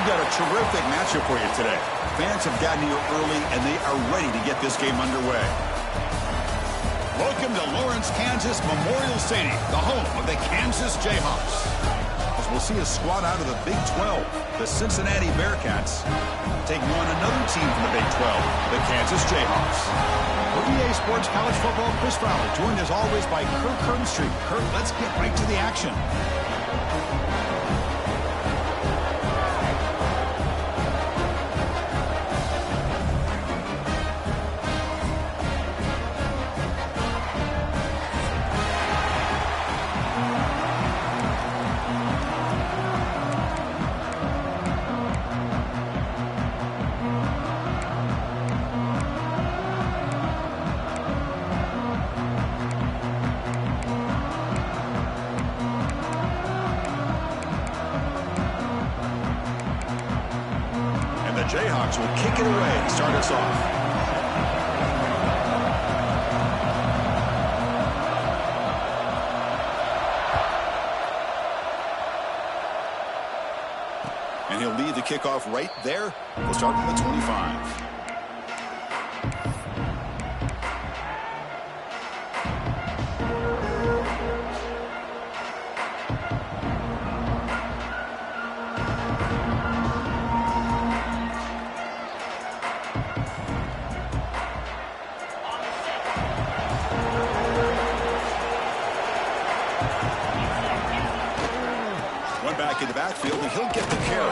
We've got a terrific matchup for you today. Fans have gotten here early, and they are ready to get this game underway. Welcome to Lawrence, Kansas Memorial Stadium, the home of the Kansas Jayhawks. As we'll see a squad out of the Big 12, the Cincinnati Bearcats, taking on another team from the Big 12, the Kansas Jayhawks. For EA Sports College Football, Chris Fowler, joined as always by Kirk Kernstreet. Kirk, let's get right to the action. Jayhawks will kick it away and start us off. And he'll lead the kickoff right there. We'll start from the 25. In the backfield, and he'll get the carry.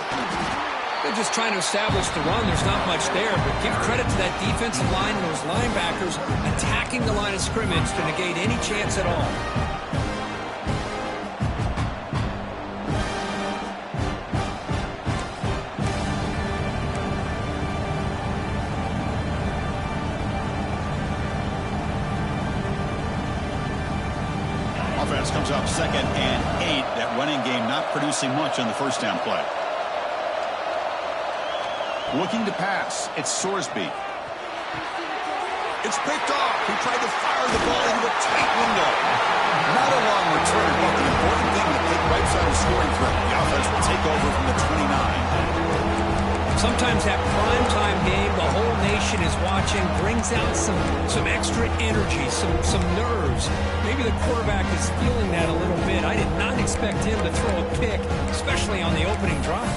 They're just trying to establish the run. There's not much there, but give credit to that defensive line and those linebackers attacking the line of scrimmage to negate any chance at all. Offense comes up 2nd and 8. That running game not producing much on the first down play. Looking to pass. It's Sorsby. It's picked off. He tried to fire the ball into a tight window. Not a long return, but the important thing to take right side of scoring threat. The offense will take over from the 29. Sometimes that primetime game, the whole nation is watching, brings out some extra energy, some nerves. Maybe the quarterback is feeling that a little bit. I did not expect him to throw a pick, especially on the opening drive.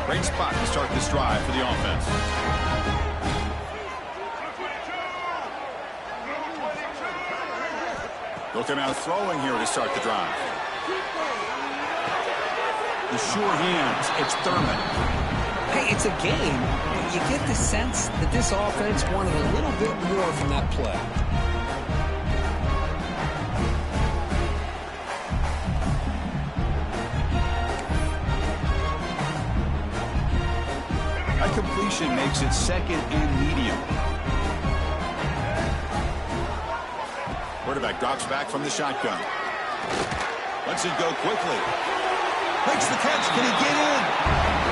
Great spot to start this drive for the offense. They'll come out throwing here to start the drive. The sure hands, it's Thurman. Hey, it's a game. You get the sense that this offense wanted a little bit more from that play. That completion makes it 2nd and medium. Quarterback drops back from the shotgun. Lets it go quickly. Makes the catch. Can he get in?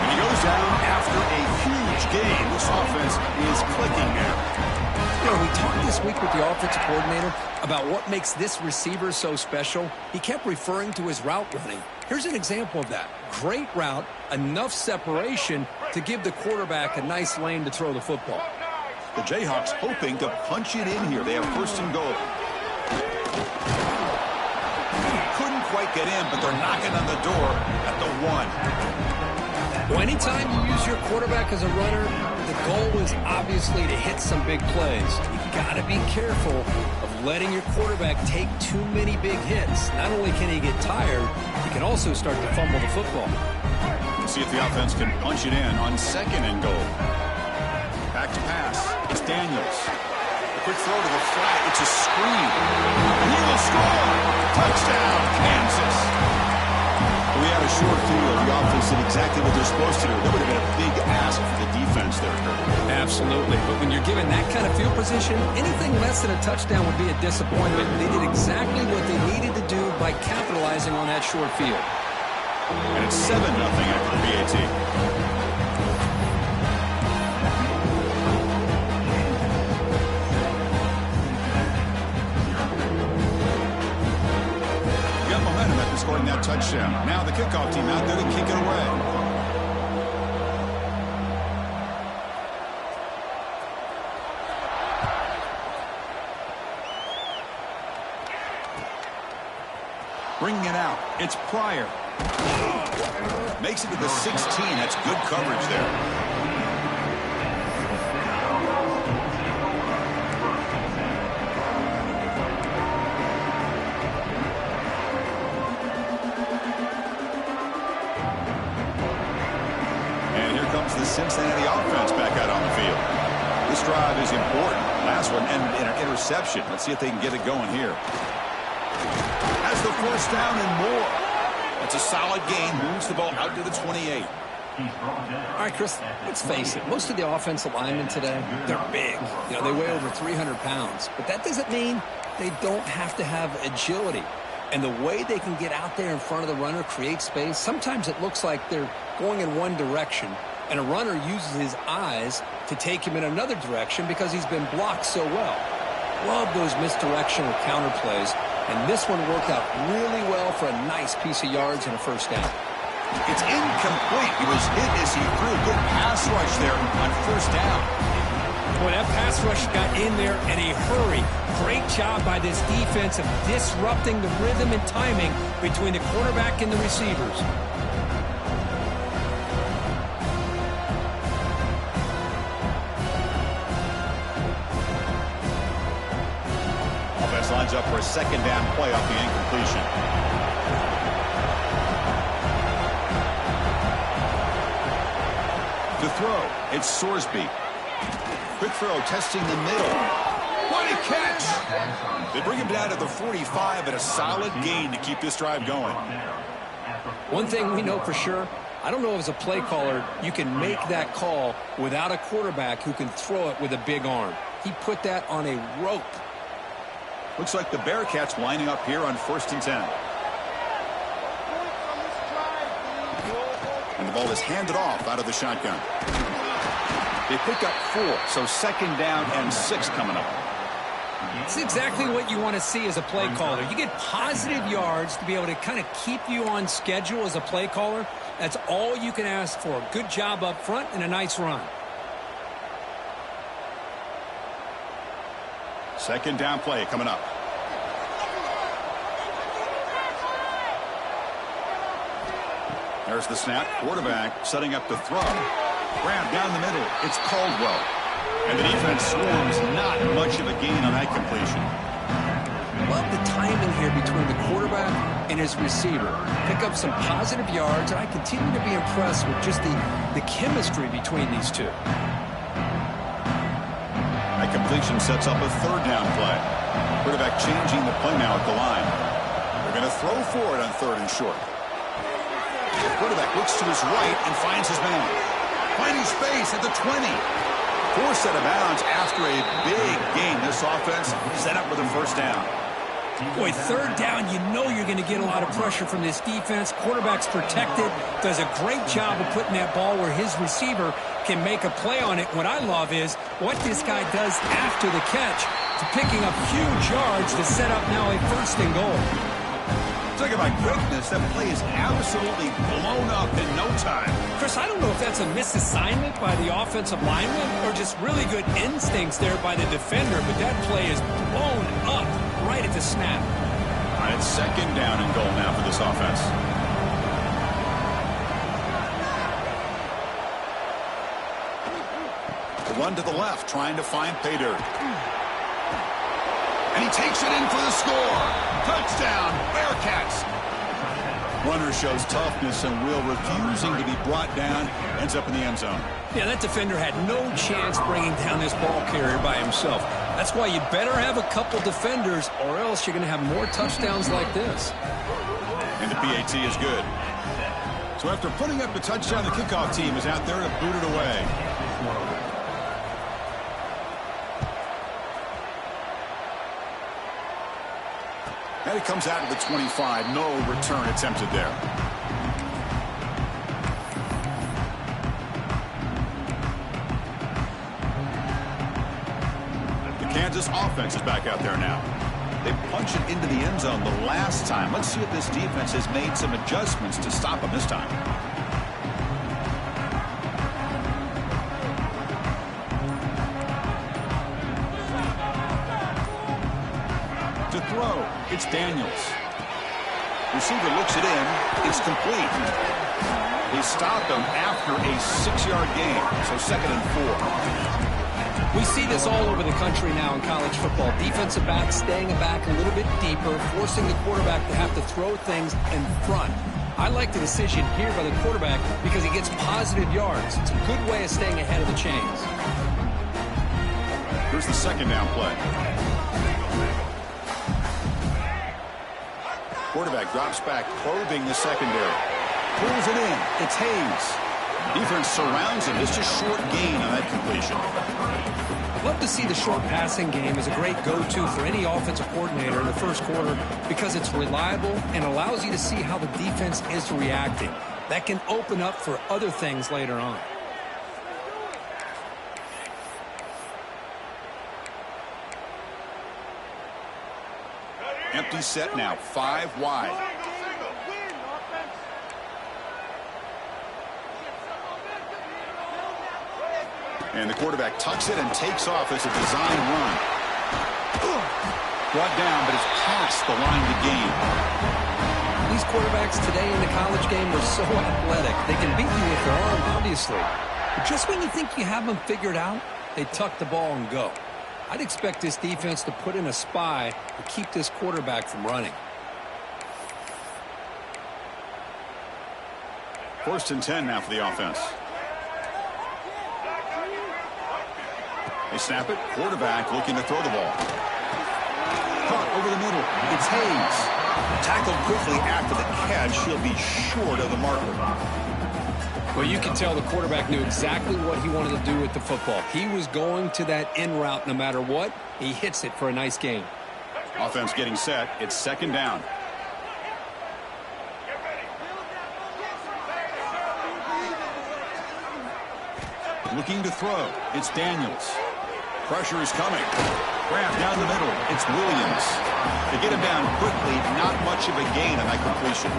And he goes down after a huge gain. This offense is clicking now. You know, we talked this week with the offensive coordinator about what makes this receiver so special. He kept referring to his route running. Here's an example of that. Great route, enough separation to give the quarterback a nice lane to throw the football. The Jayhawks hoping to punch it in here. They have 1st and goal. Couldn't quite get in, but they're knocking on the door at the 1. Well, anytime you use your quarterback as a runner, the goal is obviously to hit some big plays. You've got to be careful of letting your quarterback take too many big hits. Not only can he get tired, he can also start to fumble the football. We'll see if the offense can punch it in on 2nd and goal. Back to pass. It's Daniels. Quick throw to the flat. It's a screen. And he will score. Touchdown, Kansas. We had a short field. The offense did exactly what they're supposed to do. That would have been a big ask for the defense there, Kirk. Absolutely. But when you're given that kind of field position, anything less than a touchdown would be a disappointment. They did exactly what they needed to do by capitalizing on that short field. And it's 7-0 after the PAT. Scoring that that touchdown. Now the kickoff team out there to kick it away. Bringing it out. It's Pryor. Makes it to the 16. That's good coverage there. The Cincinnati offense back out on the field. This drive is important. Last one ended in an interception. Let's see if they can get it going here. Has the first down and more. That's a solid gain. Moves the ball out to the 28. All right, Chris, let's face it. Most of the offensive linemen today, they're big. You know, they weigh over 300 pounds. But that doesn't mean they don't have to have agility. And the way they can get out there in front of the runner, create space, sometimes it looks like they're going in one direction, and a runner uses his eyes to take him in another direction because he's been blocked so well. Love those misdirection or counter plays, and this one worked out really well for a nice piece of yards and a first down. It's incomplete. He was hit as he threw a good pass rush there on first down. Boy, that pass rush got in there in a hurry. Great job by this defense of disrupting the rhythm and timing between the quarterback and the receivers. Offense lines up for a second down play off the incompletion. To throw, it's Sorsby. Quick throw, testing the middle. What a catch! They bring him down to the 45 and a solid gain to keep this drive going. One thing we know for sure, I don't know if as a play caller you can make that call without a quarterback who can throw it with a big arm. He put that on a rope. Looks like the Bearcats lining up here on 1st and 10. And the ball is handed off out of the shotgun. They pick up 4, so second down and 6 coming up. It's exactly what you want to see as a play caller. You get positive yards to be able to kind of keep you on schedule as a play caller. That's all you can ask for. Good job up front and a nice run. Second down play coming up. There's the snap. Quarterback setting up the throw. Grab down the middle. It's Caldwell. And the defense swarms. Not much of a gain on that completion. Love the timing here between the quarterback and his receiver. Pick up some positive yards, and I continue to be impressed with just the chemistry between these two. That completion sets up a third down play. Quarterback changing the play now at the line. They're going to throw for it on 3rd and short. The quarterback looks to his right and finds his man. Finding space at the 20. Forced out of bounds after a big gain. This offense set up with a first down. Boy, 3rd down, you know you're going to get a lot of pressure from this defense. Quarterback's protected. Does a great job of putting that ball where his receiver can make a play on it. What I love is what this guy does after the catch to picking up huge yards to set up now a 1st and goal. Talk about quickness. That play is absolutely blown up in no time. Chris, I don't know if that's a misassignment by the offensive lineman or just really good instincts there by the defender, but that play is blown up right at the snap. All right, it's second down and goal now for this offense. The run to the left, trying to find pay dirt. And he takes it in for the score. Touchdown, Bearcats. Runner shows toughness and will, refusing to be brought down. Ends up in the end zone. Yeah, that defender had no chance bringing down this ball carrier by himself. That's why you better have a couple defenders, or else you're going to have more touchdowns like this. And the PAT is good. So after putting up the touchdown, the kickoff team is out there to boot it away. And it comes out to the 25. No return attempted there. The Kansas offense is back out there now. They punched it into the end zone the last time. Let's see if this defense has made some adjustments to stop them this time. To throw, it's Daniels. Receiver looks it in. It's complete. He stopped him after a 6-yard gain, so 2nd and 4. We see this all over the country now in college football. Defensive backs staying back a little bit deeper, forcing the quarterback to have to throw things in front. I like the decision here by the quarterback because he gets positive yards. It's a good way of staying ahead of the chains. Here's the 2nd down play. Quarterback drops back, probing the secondary. Pulls it in. It's Hayes. Defense surrounds him. It's just short gain on that completion. I'd love to see the short passing game as a great go-to for any offensive coordinator in the first quarter because it's reliable and allows you to see how the defense is reacting. That can open up for other things later on. Empty set now, 5 wide. And the quarterback tucks it and takes off as a design run. Brought down, but it's past the line to gain. These quarterbacks today in the college game are so athletic. They can beat you with their arm, obviously. But just when you think you have them figured out, they tuck the ball and go. I'd expect this defense to put in a spy to keep this quarterback from running. 1st and 10 now for the offense. They snap it. Quarterback looking to throw the ball. Caught over the middle. It's Hayes. Tackled quickly after the catch. He'll be short of the marker. Well, you can tell the quarterback knew exactly what he wanted to do with the football. He was going to that in route no matter what. He hits it for a nice gain. Offense getting set. It's 2nd down. Looking to throw. It's Daniels. Pressure is coming. Grab down the middle. It's Williams. They get him down quickly. Not much of a gain on that completion.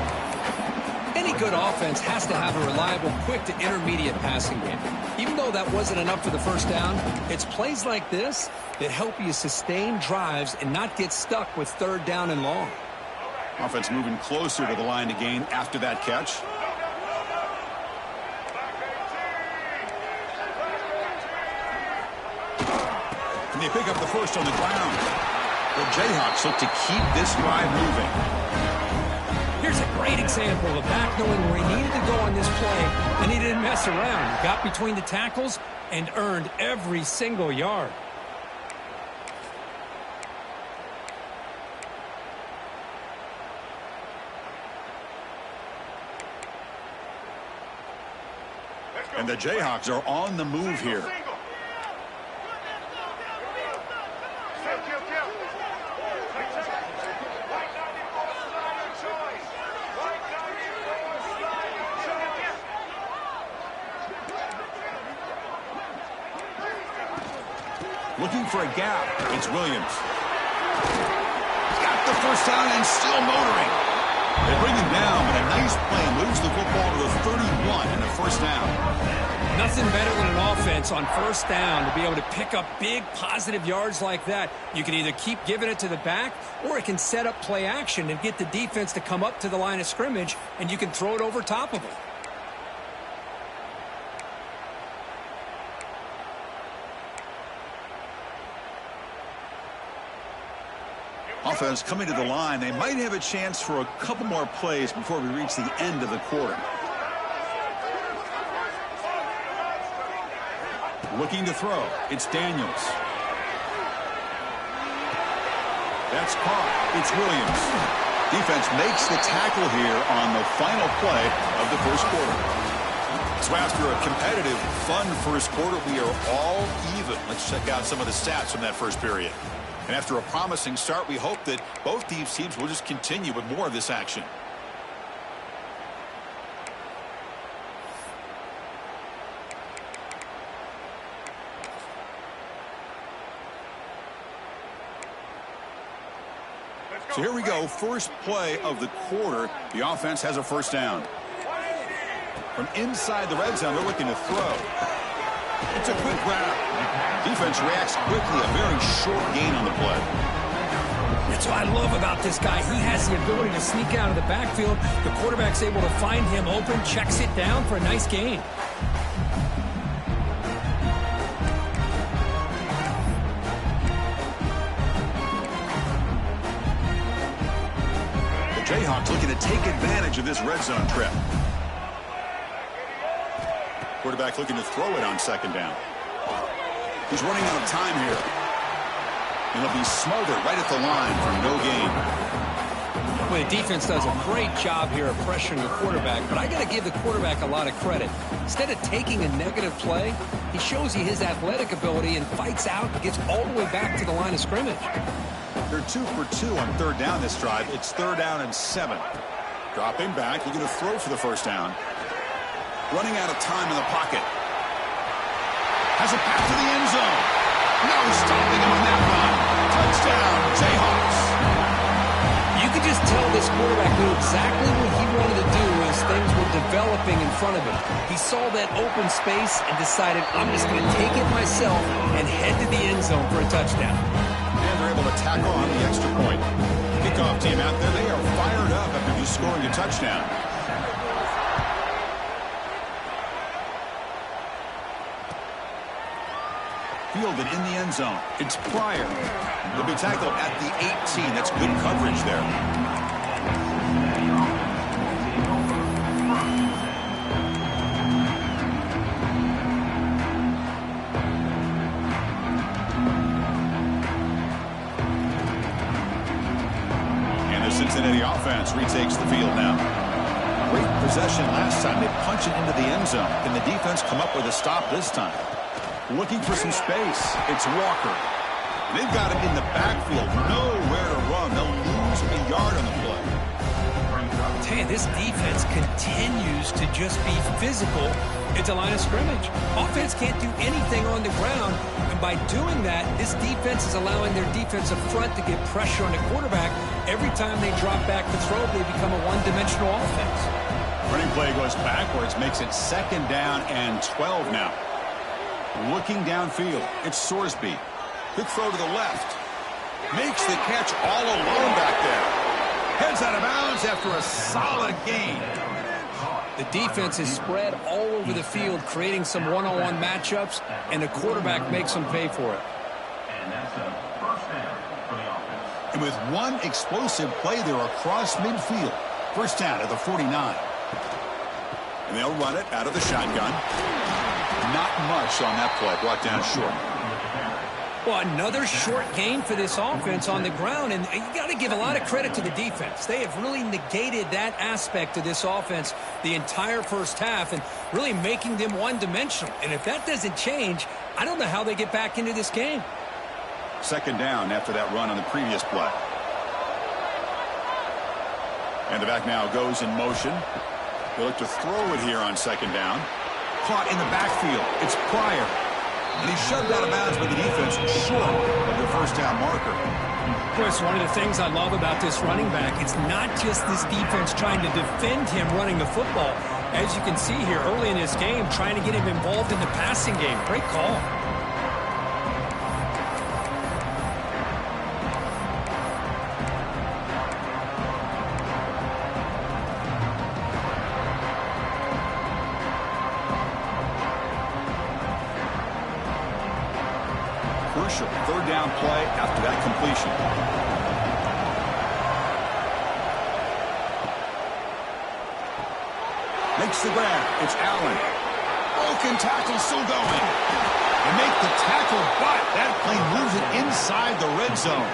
Any good offense has to have a reliable, quick to intermediate passing game. Even though that wasn't enough for the first down, it's plays like this that help you sustain drives and not get stuck with 3rd down and long. Offense moving closer to the line to gain after that catch. And they pick up the first on the ground. The Jayhawks look to keep this drive moving. Here's a great example of a back knowing where he needed to go on this play, and he didn't mess around. He got between the tackles and earned every single yard. And the Jayhawks are on the move here. Looking for a gap. It's Williams. Got the first down and still motoring. They bring him down, but a nice play moves the football to the 31 and a 1st down. Nothing better than an offense on 1st down to be able to pick up big positive yards like that. You can either keep giving it to the back, or it can set up play action and get the defense to come up to the line of scrimmage, and you can throw it over top of them. Offense coming to the line. They might have a chance for a couple more plays before we reach the end of the quarter. Looking to throw. It's Daniels. That's caught. It's Williams. Defense makes the tackle here on the final play of the first quarter. So after a competitive, fun first quarter, we are all even. Let's check out some of the stats from that first period. And after a promising start, we hope that both these teams will just continue with more of this action. So here we go, first play of the quarter. The offense has a first down. From inside the red zone, they're looking to throw. It's a quick grab. Defense reacts quickly, a very short gain on the play. That's what I love about this guy. He has the ability to sneak out of the backfield. The quarterback's able to find him open, checks it down for a nice gain. Jayhawks looking to take advantage of this red zone trip. Quarterback looking to throw it on second down. He's running out of time here. And he'll be smothered right at the line for no gain. Well, the defense does a great job here of pressuring the quarterback, but I got to give the quarterback a lot of credit. Instead of taking a negative play, he shows you his athletic ability and fights out and gets all the way back to the line of scrimmage. They're 2 for 2 on third down this drive. It's 3rd down and 7. Dropping back, looking to throw for the first down. Running out of time in the pocket. Has a pass to the end zone. No stopping him on that run. Touchdown, Jayhawks. You could just tell this quarterback knew exactly what he wanted to do as things were developing in front of him. He saw that open space and decided, I'm just going to take it myself and head to the end zone for a touchdown. And they're able to tackle on the extra point. Kickoff team out there, they are fired up after just scoring a touchdown. Fielded in the end zone. It's Pryor. They'll be tackled at the 18. That's good coverage there. And the Cincinnati offense retakes the field now. Great possession last time. They punch it into the end zone. Can the defense come up with a stop this time? Looking for some space. It's Walker. They've got him in the backfield. Nowhere to run. They'll lose a yard on the play. I tell you, this defense continues to just be physical at the line of scrimmage. Offense can't do anything on the ground. And by doing that, this defense is allowing their defensive front to get pressure on the quarterback. Every time they drop back to throw, they become a one-dimensional offense. Running play goes backwards. Makes it 2nd down and 12 now. Looking downfield, it's Sorsby. Quick throw to the left. Makes the catch all alone back there. Heads out of bounds after a solid gain. The defense is spread all over the field, creating some one-on-one matchups, and the quarterback makes them pay for it. And with one explosive play there across midfield. First down at the 49. And they'll run it out of the shotgun. Not much on that play, brought down short. Well, another short gain for this offense on the ground, and you got to give a lot of credit to the defense. They have really negated that aspect of this offense the entire first half and really making them one-dimensional. And if that doesn't change, I don't know how they get back into this game. 2nd down after that run on the previous play. And the back now goes in motion. They look to throw it here on 2nd down. Caught in the backfield. It's Pryor. And he's shoved out of bounds by the defense short of their first down marker. Of course, one of the things I love about this running back, it's not just this defense trying to defend him running the football. As you can see here early in this game, trying to get him involved in the passing game. Great call. Crucial 3rd down play after that completion. Makes the grab. It's Allen. Broken tackle still going. They make the tackle, but that play moves it inside the red zone.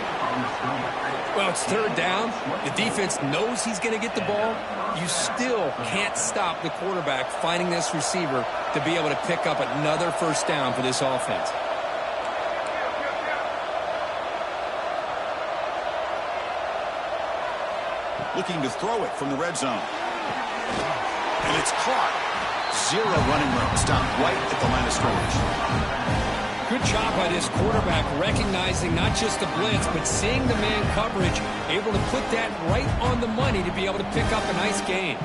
Well, it's 3rd down. The defense knows he's going to get the ball. You still can't stop the quarterback finding this receiver to be able to pick up another first down for this offense. Looking to throw it from the red zone. And it's caught. 0 running room. Stopped right at the line of scrimmage. Good job by this quarterback recognizing not just the blitz, but seeing the man coverage, able to put that right on the money to be able to pick up a nice gain.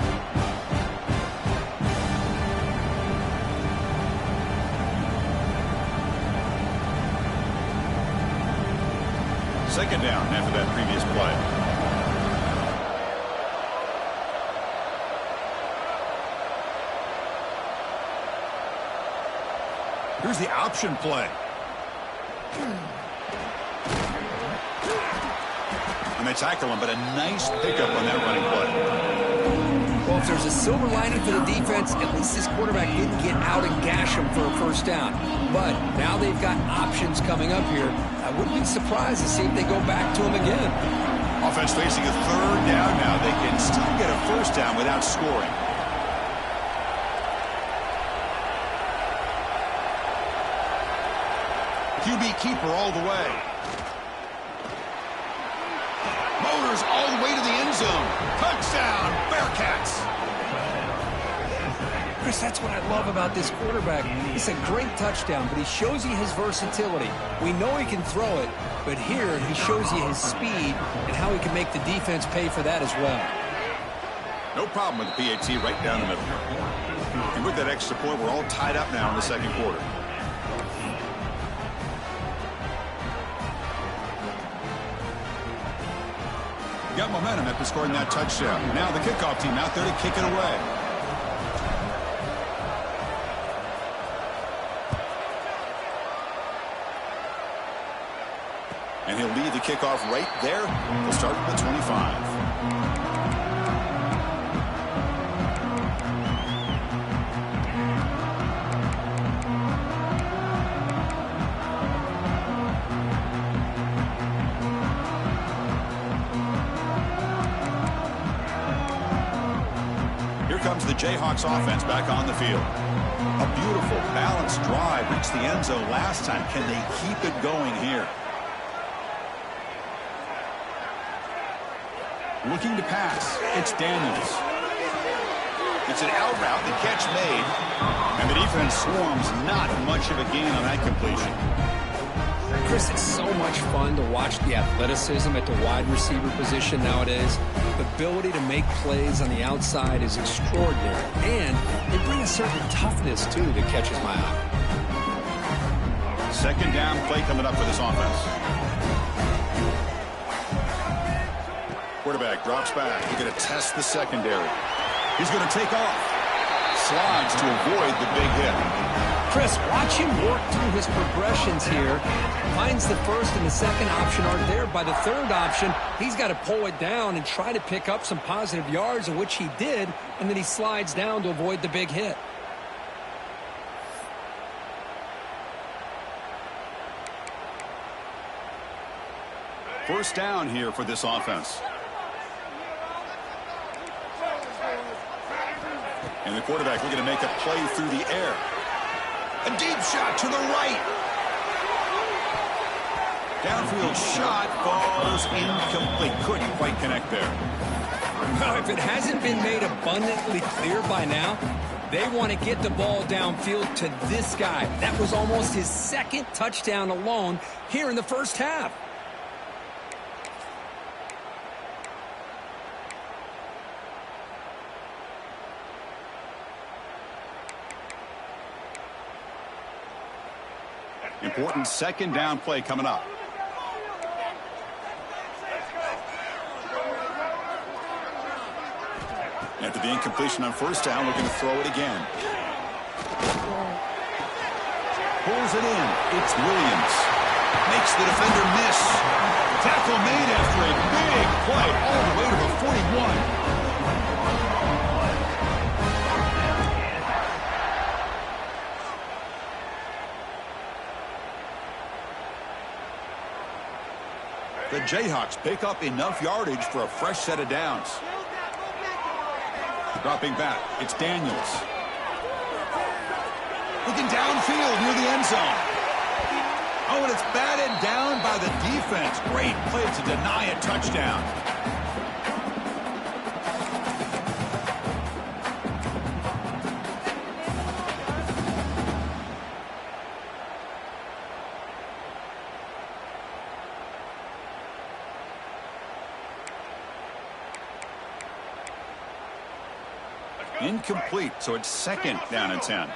Second down after that previous play. Here's the option play. And they tackle him, but a nice pickup on that running play. Well, if there's a silver lining for the defense, at least this quarterback didn't get out and gash him for a first down. But now they've got options coming up here. I wouldn't be surprised to see if they go back to him again. Offense facing a third down now. They can still get a first down without scoring. QB keeper all the way. Motors all the way to the end zone. Touchdown, Bearcats. Chris, that's what I love about this quarterback. It's a great touchdown, but he shows you his versatility. We know he can throw it, but here he shows you his speed and how he can make the defense pay for that as well. No problem with the PAT right down the middle. And with that extra point, we're all tied up now in the second quarter. Got momentum after scoring that touchdown. Now the kickoff team out there to kick it away. And he'll lead the kickoff right there. He'll start at the 25. Comes the Jayhawks offense back on the field. A beautiful, balanced drive reached the end zone last time. Can they keep it going here? Looking to pass. It's Daniels. It's an out route. The catch made. And the defense swarms. Not much of a gain on that completion. Chris, it's so much fun to watch the athleticism at the wide receiver position nowadays. The ability to make plays on the outside is extraordinary. And they bring a certain toughness, too, that catches my eye. Second down play coming up for this offense. Quarterback drops back. He's going to test the secondary. He's going to take off. Slides to avoid the big hit. Chris, watch him work through his progressions here. Finds the first and the second option aren't there. By the third option, he's got to pull it down and try to pick up some positive yards, of which he did, and then he slides down to avoid the big hit. First down here for this offense. And the quarterback looking to make a play through the air. A deep shot to the right. Downfield shot falls incomplete. Couldn't quite connect there. Well, if it hasn't been made abundantly clear by now, they want to get the ball downfield to this guy. That was almost his second touchdown alone here in the first half. Important second down play coming up. After the incompletion on first down, looking to throw it again. Pulls it in. It's Williams. Makes the defender miss. Tackle made after a big play all the way to the 41. The Jayhawks pick up enough yardage for a fresh set of downs. Dropping back, it's Daniels. Looking downfield near the end zone. Oh, and it's batted down by the defense. Great play to deny a touchdown. Incomplete, so it's 2nd down and 10.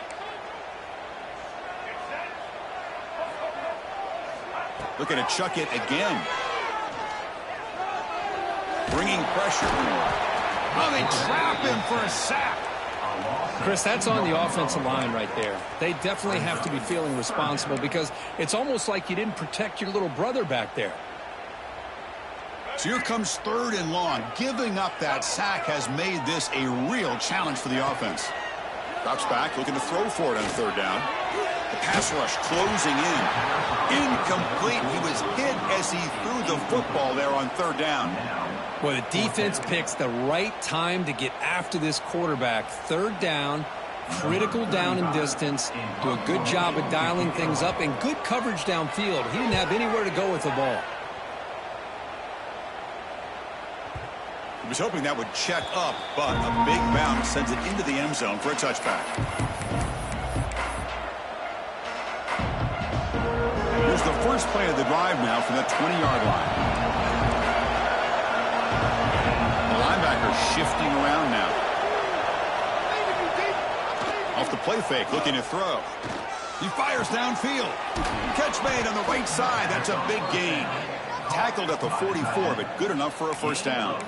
Looking to chuck it again. Bringing pressure. Oh, they trap him for a sack. Chris, that's on the offensive line right there. They definitely have to be feeling responsible because it's almost like you didn't protect your little brother back there. So here comes 3rd and long. Giving up that sack has made this a real challenge for the offense. Drops back, looking to throw for it on 3rd down. The pass rush closing in. Incomplete. He was hit as he threw the football there on 3rd down. Well, the defense picks the right time to get after this quarterback. 3rd down, critical down and distance. Do a good job of dialing things up and good coverage downfield. He didn't have anywhere to go with the ball. He was hoping that would check up, but a big bounce sends it into the end zone for a touchback. Here's the first play of the drive now from that 20-yard line. The linebacker shifting around now. Off the play fake, looking to throw. He fires downfield. Catch made on the right side. That's a big gain. Tackled at the 44, but good enough for a first down.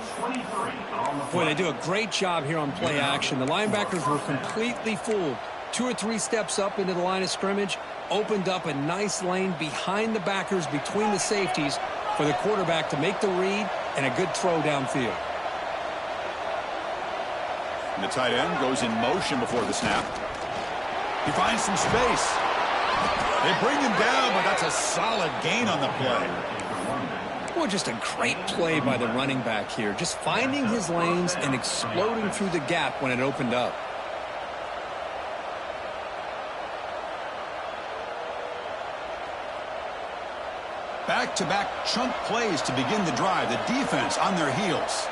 Boy, they do a great job here on play action. The linebackers were completely fooled. 2 or 3 steps up into the line of scrimmage, opened up a nice lane behind the backers, between the safeties, for the quarterback to make the read and a good throw downfield. And the tight end goes in motion before the snap. He finds some space. They bring him down, but that's a solid gain on the play. Well, just a great play by the running back here. Just finding his lanes and exploding through the gap when it opened up. Back-to-back chunk plays to begin the drive. The defense on their heels.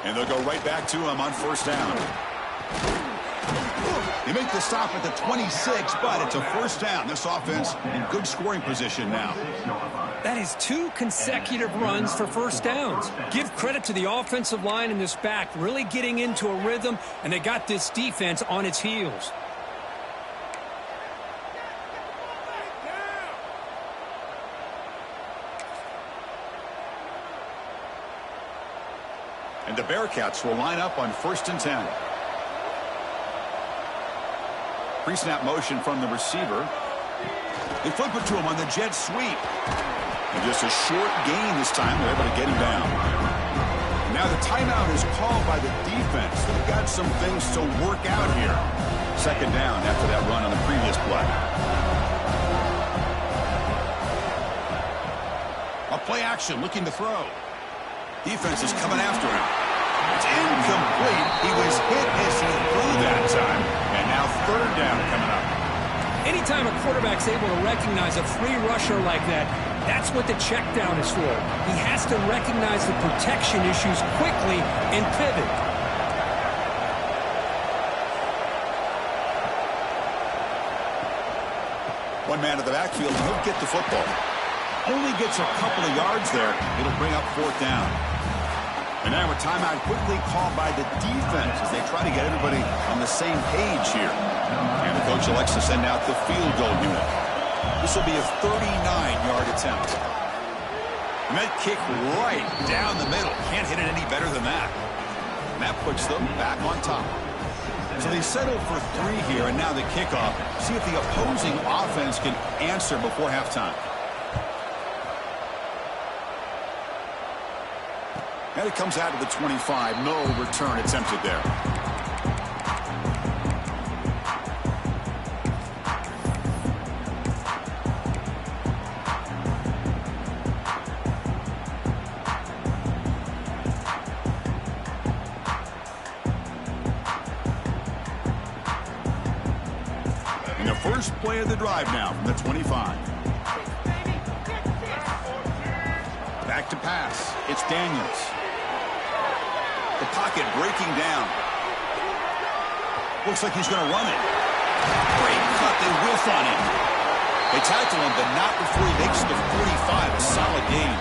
And they'll go right back to him on first down. They make the stop at the 26, but it's a first down. This offense in good scoring position now. That is 2 consecutive runs for first downs. Give credit to the offensive line in this back, really getting into a rhythm, and they got this defense on its heels. And the Bearcats will line up on 1st and 10. Pre-snap motion from the receiver. They flip it to him on the jet sweep. And just a short gain this time. They're able to get him down. Now the timeout is called by the defense. They've got some things to work out here. 2nd down after that run on the previous play. A play action looking to throw. Defense is coming after him. It's incomplete. He was hit as he threw that time. And now 3rd down coming up. Anytime a quarterback's able to recognize a free rusher like that, that's what the check down is for. He has to recognize the protection issues quickly and pivot. One man at the backfield, and he'll get the football. Only gets a couple of yards there. It'll bring up 4th down. And now a timeout quickly called by the defense as they try to get everybody on the same page here. And the coach elects to send out the field goal unit. This will be a 39-yard attempt. And that kick right down the middle. Can't hit it any better than that. And that puts them back on top. So they settle for 3 here, and now the kickoff. See if the opposing offense can answer before halftime. And it comes out to the 25. No return attempted there. And the first play of the drive now from the 25. Back to pass. It's Daniels. The pocket breaking down. Looks like he's going to run it. Great cut. They whiff on him. They tackle him, but not before he makes the 45. A solid gain.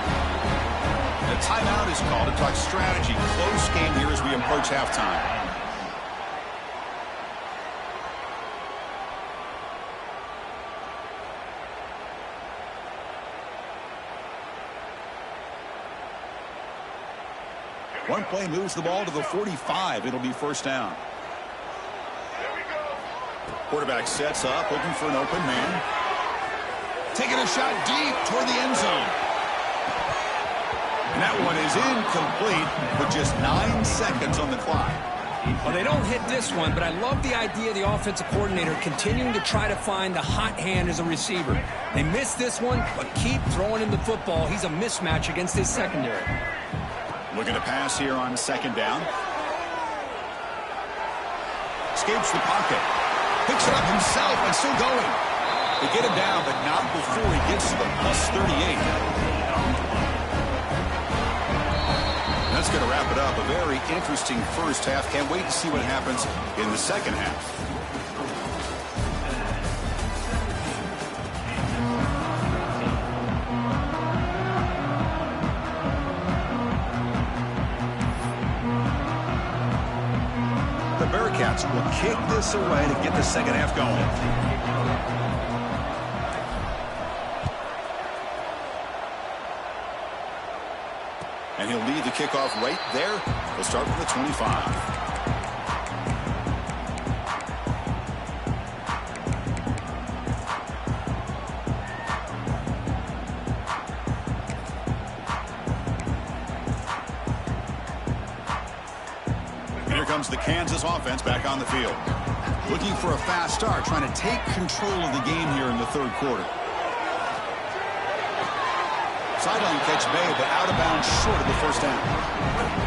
And a timeout is called to talk strategy. Close game here as we approach halftime. One play moves the ball to the 45. It'll be first down. Quarterback sets up, looking for an open man. Taking a shot deep toward the end zone. And that one is incomplete with just 9 seconds on the clock. Well, they don't hit this one, but I love the idea of the offensive coordinator continuing to try to find the hot hand as a receiver. They missed this one, but keep throwing him the football. He's a mismatch against his secondary. Looking to pass here on second down. Escapes the pocket. Picks it up himself and still going. They get him down, but not before he gets to the plus 38. That's going to wrap it up. A very interesting first half. Can't wait to see what happens in the second half. The Bearcats will kick this away to get the second half going. And he'll lead the kickoff right there. We'll start from the 25. Comes the Kansas offense back on the field. Looking for a fast start, trying to take control of the game here in the third quarter. Sideline catch made, but out of bounds short of the first down.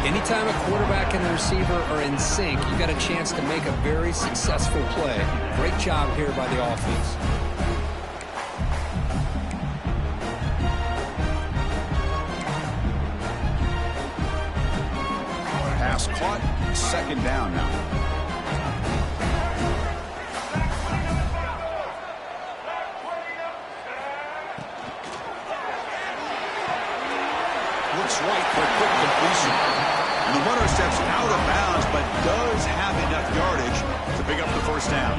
Anytime a quarterback and the receiver are in sync, you got a chance to make a very successful play. Great job here by the offense. Pass caught. Second down now. Looks right for a quick completion. And the runner steps out of bounds, but does have enough yardage to pick up the first down.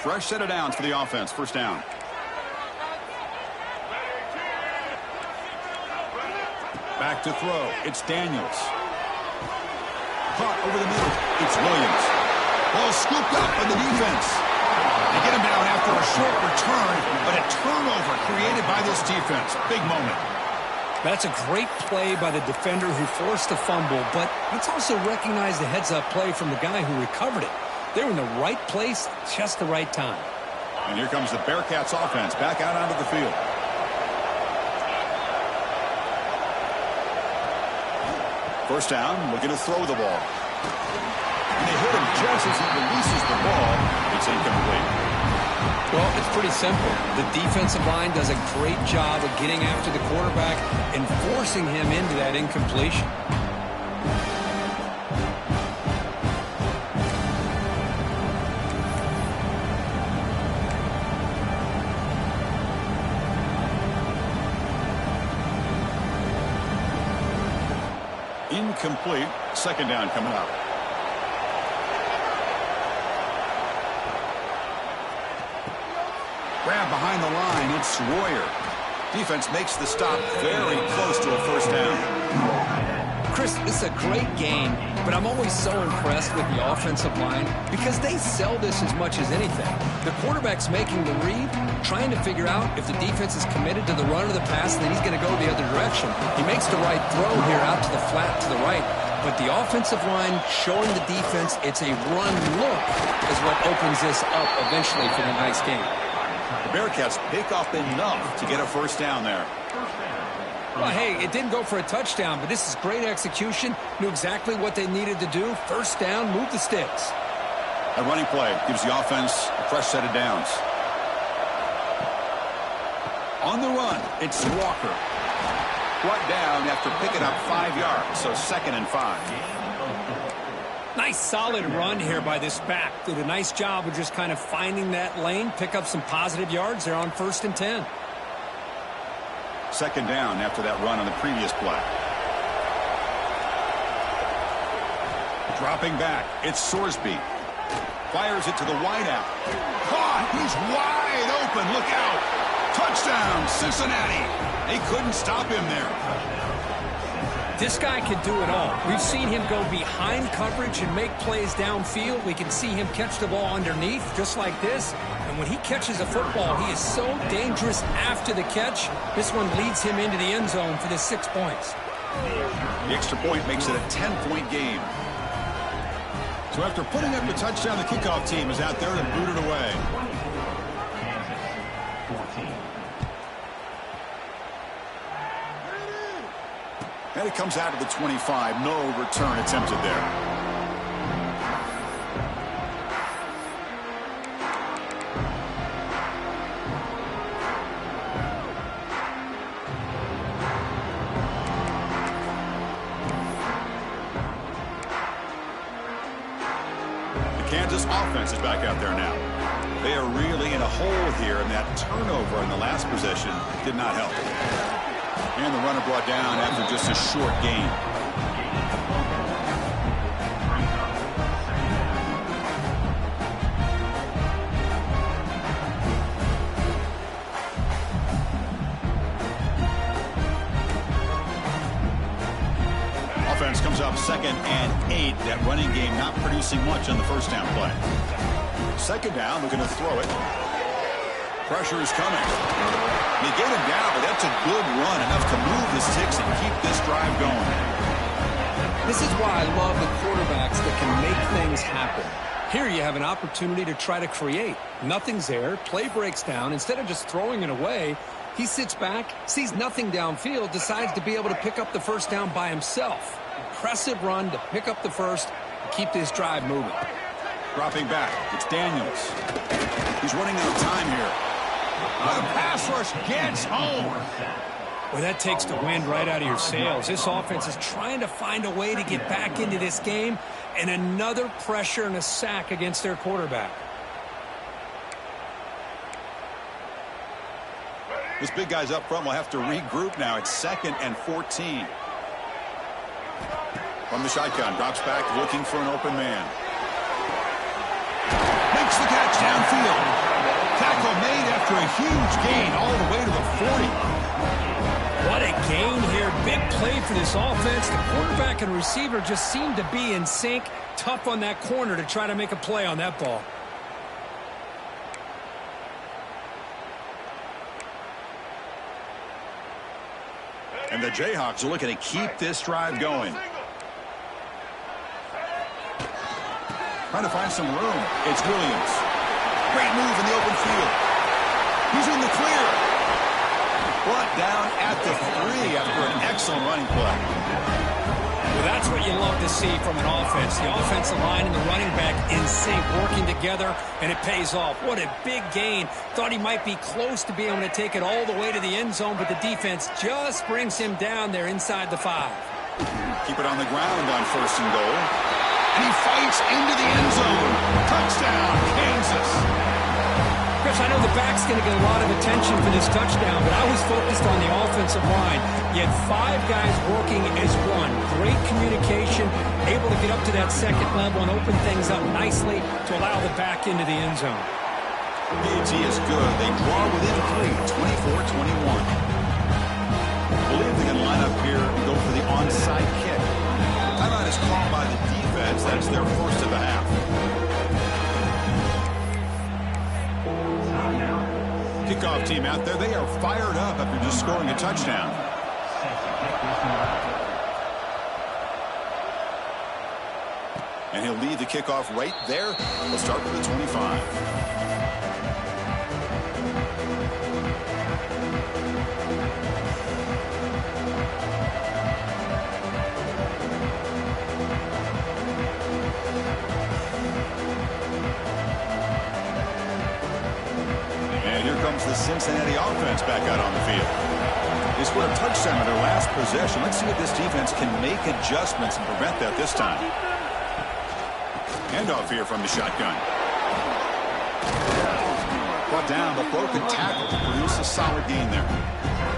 Fresh set of downs for the offense. First down. Back to throw. It's Daniels. Caught over the middle. It's Williams. Ball scooped up by the defense. They get him down after a short return, but a turnover created by this defense. Big moment. That's a great play by the defender who forced the fumble, but let's also recognize the heads-up play from the guy who recovered it. They were in the right place, just the right time. And here comes the Bearcats offense back out onto the field. First down, looking to throw the ball. And they hit him just as he releases the ball. It's incomplete. Well, it's pretty simple. The defensive line does a great job of getting after the quarterback and forcing him into that incompletion. Incomplete. Second down coming up. Grab behind the line. It's Royer. Defense makes the stop very close to a first down. Chris, this is a great game, but I'm always so impressed with the offensive line because they sell this as much as anything. The quarterback's making the read, trying to figure out if the defense is committed to the run or the pass, then he's going to go the other direction. He makes the right throw here out to the flat to the right, but the offensive line showing the defense it's a run look is what opens this up eventually for the nice game. The Bearcats pick up enough to get a first down there. Well, hey, it didn't go for a touchdown, but this is great execution. Knew exactly what they needed to do. First down, move the sticks. A running play gives the offense a fresh set of downs. On the run, it's Walker. brought down after picking up 5 yards, so 2nd and 5. Nice solid run here by this back. Did a nice job of just kind of finding that lane, pick up some positive yards there on 1st and 10. 2nd down after that run on the previous play. Dropping back, it's Sorsby. Fires it to the wideout. Caught! He's wide open. Look out! Touchdown, Cincinnati! They couldn't stop him there. This guy can do it all. We've seen him go behind coverage and make plays downfield. We can see him catch the ball underneath, just like this. And when he catches a football, he is so dangerous after the catch. This one leads him into the end zone for the 6 points. The extra point makes it a 10-point game. So after putting up the touchdown, the kickoff team is out there to boot it away. And it comes out of the 25. No return attempted there. The Kansas offense is back out there now. They are really in a hole here, and that turnover in the last possession did not help. And the runner brought down after just a short gain. Offense comes up 2nd and 8. That running game not producing much on the first down play. 2nd down, looking to throw it. Pressure is coming. They get him down, but that's a good run, enough to move the sticks and keep this drive going. This is why I love the quarterbacks that can make things happen. Here you have an opportunity to try to create. Nothing's there. Play breaks down. Instead of just throwing it away, he sits back, sees nothing downfield, decides to be able to pick up the first down by himself. Impressive run to pick up the first and keep this drive moving. Dropping back, it's Daniels. He's running out of time here. The pass rush gets home. Well, that takes the wind right out of your sails. This offense is trying to find a way to get back into this game, and another pressure and a sack against their quarterback. This big guy's up front will have to regroup now. It's 2nd and 14. From the shotgun, drops back looking for an open man. Makes the catch downfield. Tackle made after a huge gain all the way to the 40. What a gain here. Big play for this offense. The quarterback and receiver just seem to be in sync. Tough on that corner to try to make a play on that ball. And the Jayhawks are looking to keep this drive going. Trying to find some room. It's Williams. Great move in the open field. He's in the clear. Brought down at the 3 after an excellent running play. Well, that's what you love to see from an offense. The offensive line and the running back in sync, working together, and it pays off. What a big gain. Thought he might be close to being able to take it all the way to the end zone, but the defense just brings him down there inside the 5. Keep it on the ground on 1st and goal. And he fights into the end zone. Touchdown, Kansas. Chris, I know the back's going to get a lot of attention for this touchdown, but I was focused on the offensive line. You had 5 guys working as one. Great communication, able to get up to that 2nd level and open things up nicely to allow the back into the end zone. PAT is good. They draw within 3, 24-21. Believe they can line up here and go for the onside kick. Timeout is called by the defense. That's their first of the half. Kickoff team out there. They are fired up after just scoring a touchdown. And he'll lead the kickoff right there. We'll start with the 25. The Cincinnati offense back out on the field. They scored a touchdown in their last possession. Let's see if this defense can make adjustments and prevent that this time. Handoff here from the shotgun. Brought down, but broken tackle to produce a solid gain there.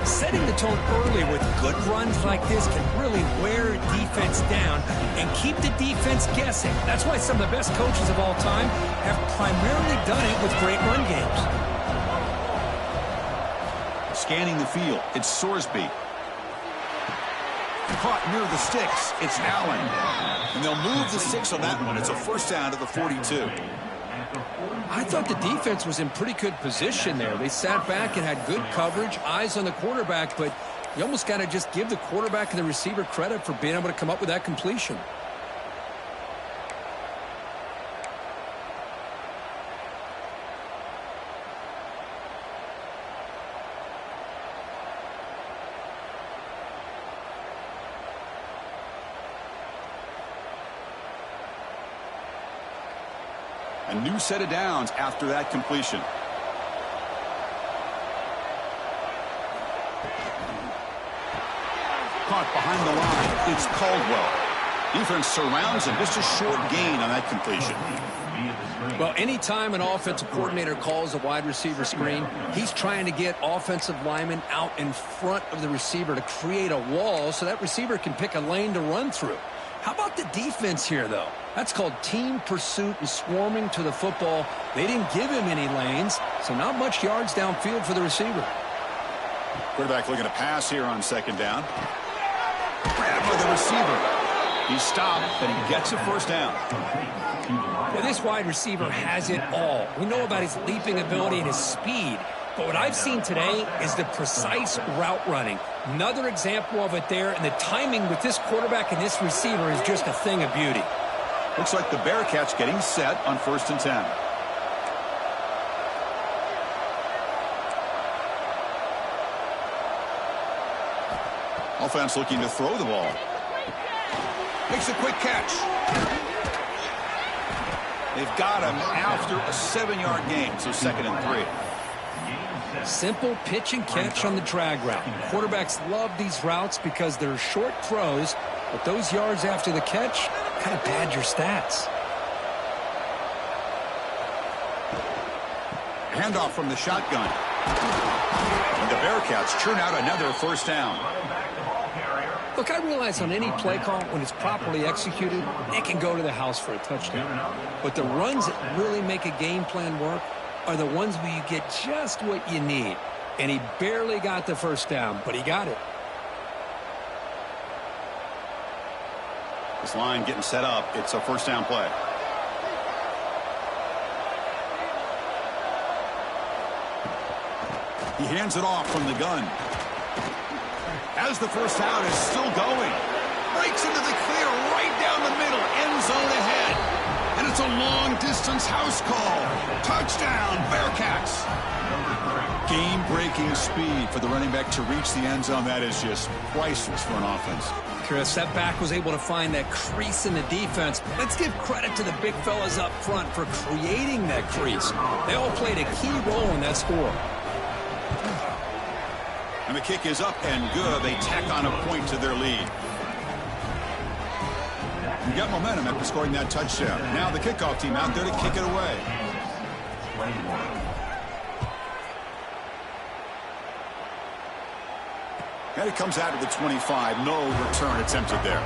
Setting the tone early with good runs like this can really wear a defense down and keep the defense guessing. That's why some of the best coaches of all time have primarily done it with great run games. Scanning the field, it's Sorsby. Caught near the sticks, it's Allen. And they'll move the sticks on that one. It's a first down to the 42. I thought the defense was in pretty good position there. They sat back and had good coverage, eyes on the quarterback, but you almost got to just give the quarterback and the receiver credit for being able to come up with that completion. A new set of downs after that completion. Caught behind the line. It's Caldwell. Defense surrounds him. Just a short gain on that completion. Well, anytime an offensive coordinator calls a wide receiver screen, he's trying to get offensive linemen out in front of the receiver to create a wall so that receiver can pick a lane to run through. How about the defense here, though? That's called team pursuit and swarming to the football. They didn't give him any lanes, so not much yards downfield for the receiver. Quarterback looking to pass here on second down. Grabbed by the receiver. He stopped, and he gets a first down. Well, this wide receiver has it all. We know about his leaping ability and his speed. But what I've seen today is the precise route running. Another example of it there, and the timing with this quarterback and this receiver is just a thing of beauty. Looks like the Bearcats getting set on 1st and 10. Offense looking to throw the ball. Makes a quick catch. They've got him after a 7-yard gain, so 2nd and 3. Simple pitch and catch on the drag route. Quarterbacks love these routes because they're short throws, but those yards after the catch kind of pad your stats. Handoff from the shotgun. And the Bearcats churn out another first down. Look, I realize on any play call, when it's properly executed, it can go to the house for a touchdown. But the runs that really make a game plan work are the ones where you get just what you need. And he barely got the first down, but he got it. This line getting set up. It's a first down play. He hands it off from the gun. As the first down is still going. Breaks into the clear right down the middle. End zone ahead. And it's a long-distance house call. Touchdown, Bearcats. Game-breaking speed for the running back to reach the end zone. That is just priceless for an offense. Chris, that back was able to find that crease in the defense. Let's give credit to the big fellas up front for creating that crease. They all played a key role in that score. And the kick is up and good. They tack on a point to their lead. You got momentum after scoring that touchdown. Now the kickoff team out there to kick it away. And it comes out to the 25. No return attempted there.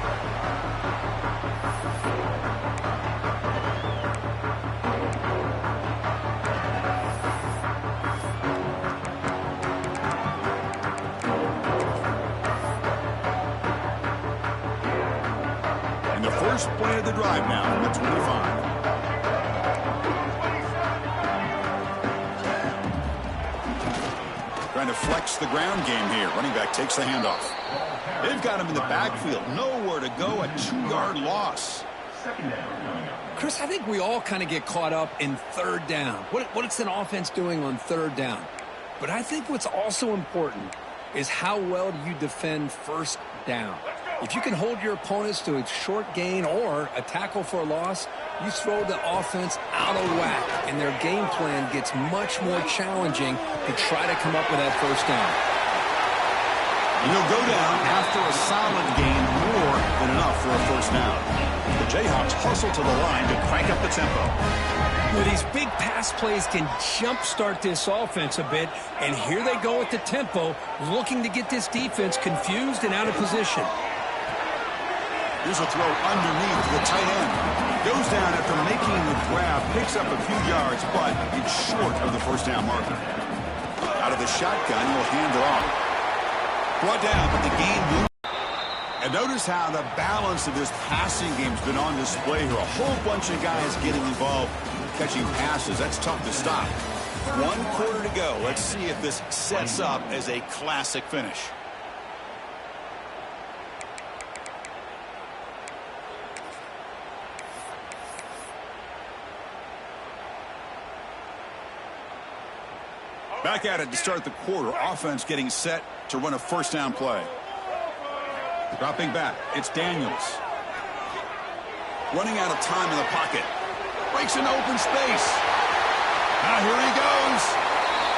And the first play of the drive now from the 25. Trying to flex the ground game here. Running back takes the handoff. They've got him in the backfield. Nowhere to go. A 2-yard loss. Chris, I think we all kind of get caught up in third down. What is an offense doing on third down? But I think what's also important is how well do you defend first down. If you can hold your opponents to a short gain or a tackle for a loss, you throw the offense out of whack, and their game plan gets much more challenging to try to come up with that first down. And he'll go down after a solid gain, more than enough for a first down. The Jayhawks hustle to the line to crank up the tempo. Well, these big pass plays can jumpstart this offense a bit, and here they go at the tempo, looking to get this defense confused and out of position. Here's a throw underneath to the tight end. Goes down after making the grab, picks up a few yards, but it's short of the first down marker. Out of the shotgun, he'll hand it off. Brought down, but the gain moves. And notice how the balance of this passing game has been on display here. A whole bunch of guys getting involved, catching passes. That's tough to stop. 1 quarter to go. Let's see if this sets up as a classic finish. Back at it to start the quarter. Offense getting set to run a first down play. Dropping back, it's Daniels. Running out of time in the pocket. Breaks an open space. Now here he goes.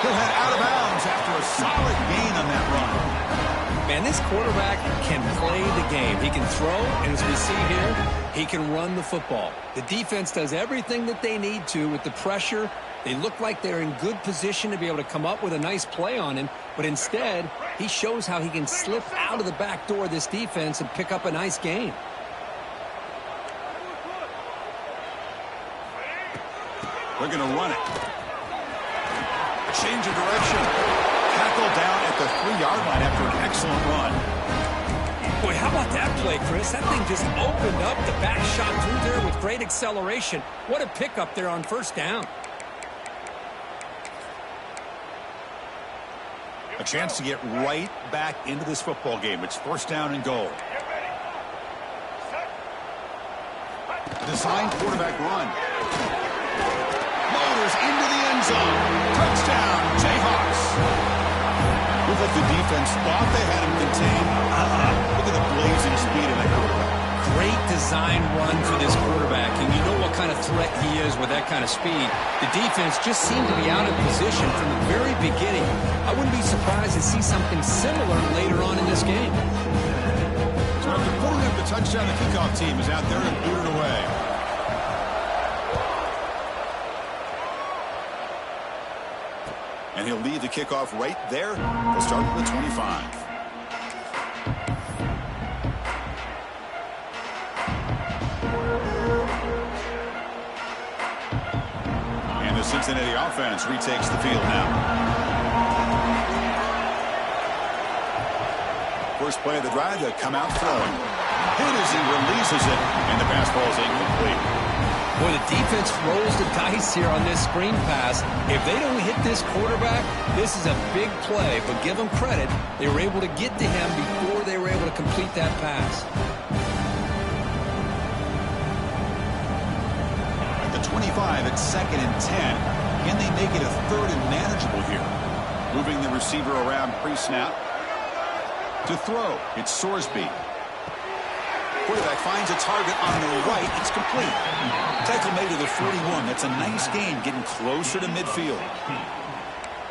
He'll head out of bounds after a solid gain on that run. Man, this quarterback can play the game. He can throw, and as we see here, he can run the football. The defense does everything that they need to with the pressure. They look like they're in good position to be able to come up with a nice play on him, but instead, he shows how he can slip out of the back door of this defense and pick up a nice gain. They're going to run it. Change of direction. Tackle down at the 3-yard line after an excellent run. Boy, how about that play, Chris? That thing just opened up. The back shot through there with great acceleration. What a pickup there on first down. A chance to get right back into this football game. It's first down and goal. Designed quarterback run. Motors into the end zone. Touchdown, Jayhawks. Looked like the defense thought they had him contained. Look at the blazing speed of that quarterback. Great design run for this quarterback, and you know what kind of threat he is with that kind of speed. The defense just seemed to be out of position from the very beginning. I wouldn't be surprised to see something similar later on in this game. So after pulling up the touchdown, the kickoff team is out there and booted away. And he'll lead the kickoff right there. We'll start with the 25. Cincinnati offense retakes the field now. First play of the drive, to come out throwing. Hit as he releases it, and the pass ball is incomplete. Boy, the defense rolls the dice here on this screen pass. If they don't hit this quarterback, this is a big play. But give them credit, they were able to get to him before they were able to complete that pass. 25 at 2nd and 10. Can they make it a 3rd and manageable here? Moving the receiver around pre-snap. To throw, it's Sorsby. Quarterback finds a target on the right. It's complete. Tackle made to the 41. That's a nice gain, getting closer to midfield.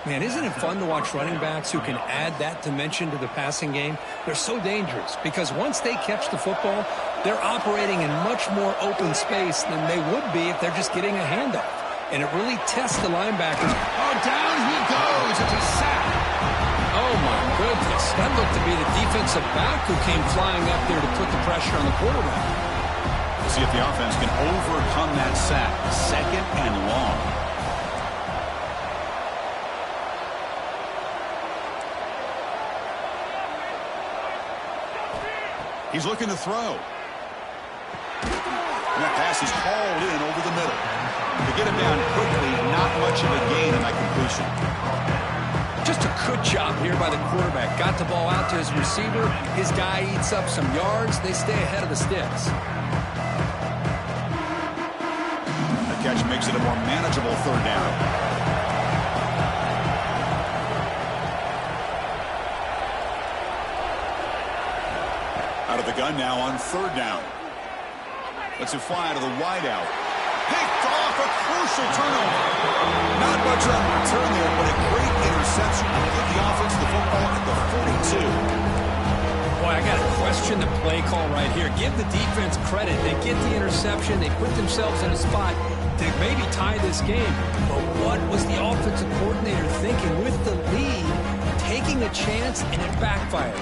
Man, isn't it fun to watch running backs who can add that dimension to the passing game? They're so dangerous because once they catch the football, they're operating in much more open space than they would be if they're just getting a handoff. And it really tests the linebackers. Oh, down he goes. It's a sack. Oh, my goodness. That looked to be the defensive back who came flying up there to put the pressure on the quarterback. We'll see if the offense can overcome that sack. 2nd and long. He's looking to throw. And that pass is hauled in over the middle. To get him down quickly, not much of a gain on that completion. Just a good job here by the quarterback. Got the ball out to his receiver. His guy eats up some yards. They stay ahead of the sticks. The catch makes it a more manageable 3rd down. Out of the gun now on 3rd down. Lets it fly to the wideout. Picked off, a crucial turnover. Not much on return there, but a great interception to get the offense the football at the 42. question the play call right here. Give the defense credit. They get the interception. They put themselves in a spot to maybe tie this game. But what was the offensive coordinator thinking with the lead, taking a chance, and it backfires?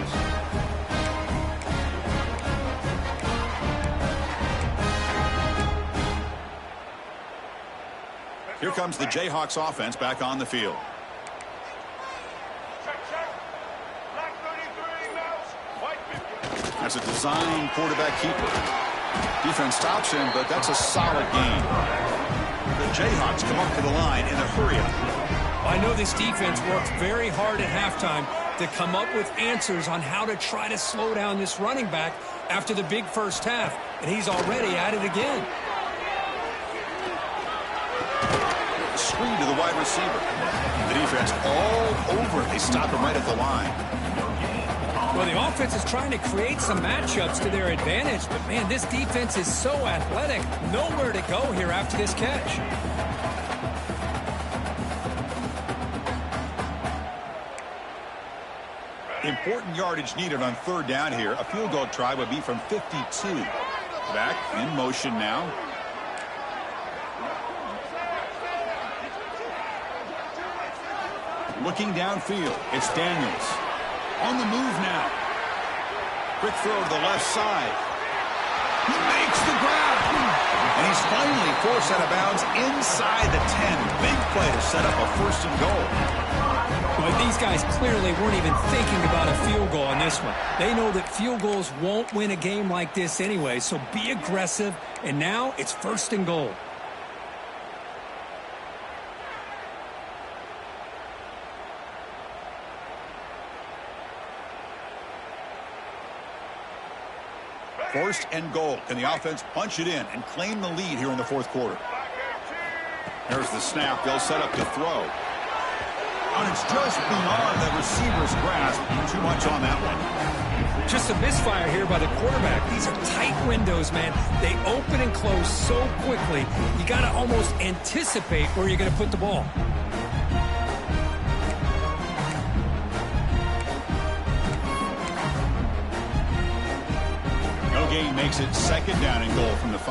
Here comes the Jayhawks offense back on the field. That's a design quarterback keeper. Defense stops him, but that's a solid gain. The Jayhawks come up to the line in a hurry-up. I know this defense worked very hard at halftime to come up with answers on how to try to slow down this running back after the big first half, and he's already at it again. Screen to the wide receiver. The defense all over it. They stop him right at the line. Well, the offense is trying to create some matchups to their advantage, but, man, this defense is so athletic. Nowhere to go here after this catch. Important yardage needed on third down here. A field goal try would be from 52. Back in motion now. Looking downfield, it's Daniels. On the move now. Quick throw to the left side. He makes the grab. And he's finally forced out of bounds inside the 10. Big play to set up a first and goal. But these guys clearly weren't even thinking about a field goal on this one. They know that field goals won't win a game like this anyway, so be aggressive. And now it's first and goal. First and goal. Can the offense punch it in and claim the lead here in the fourth quarter? There's the snap. They'll set up to throw. And it's just beyond the receiver's grasp. Too much on that one. Just a misfire here by the quarterback. These are tight windows, man. They open and close so quickly. You got to almost anticipate where you're going to put the ball. Gain makes it second down and goal from the 5.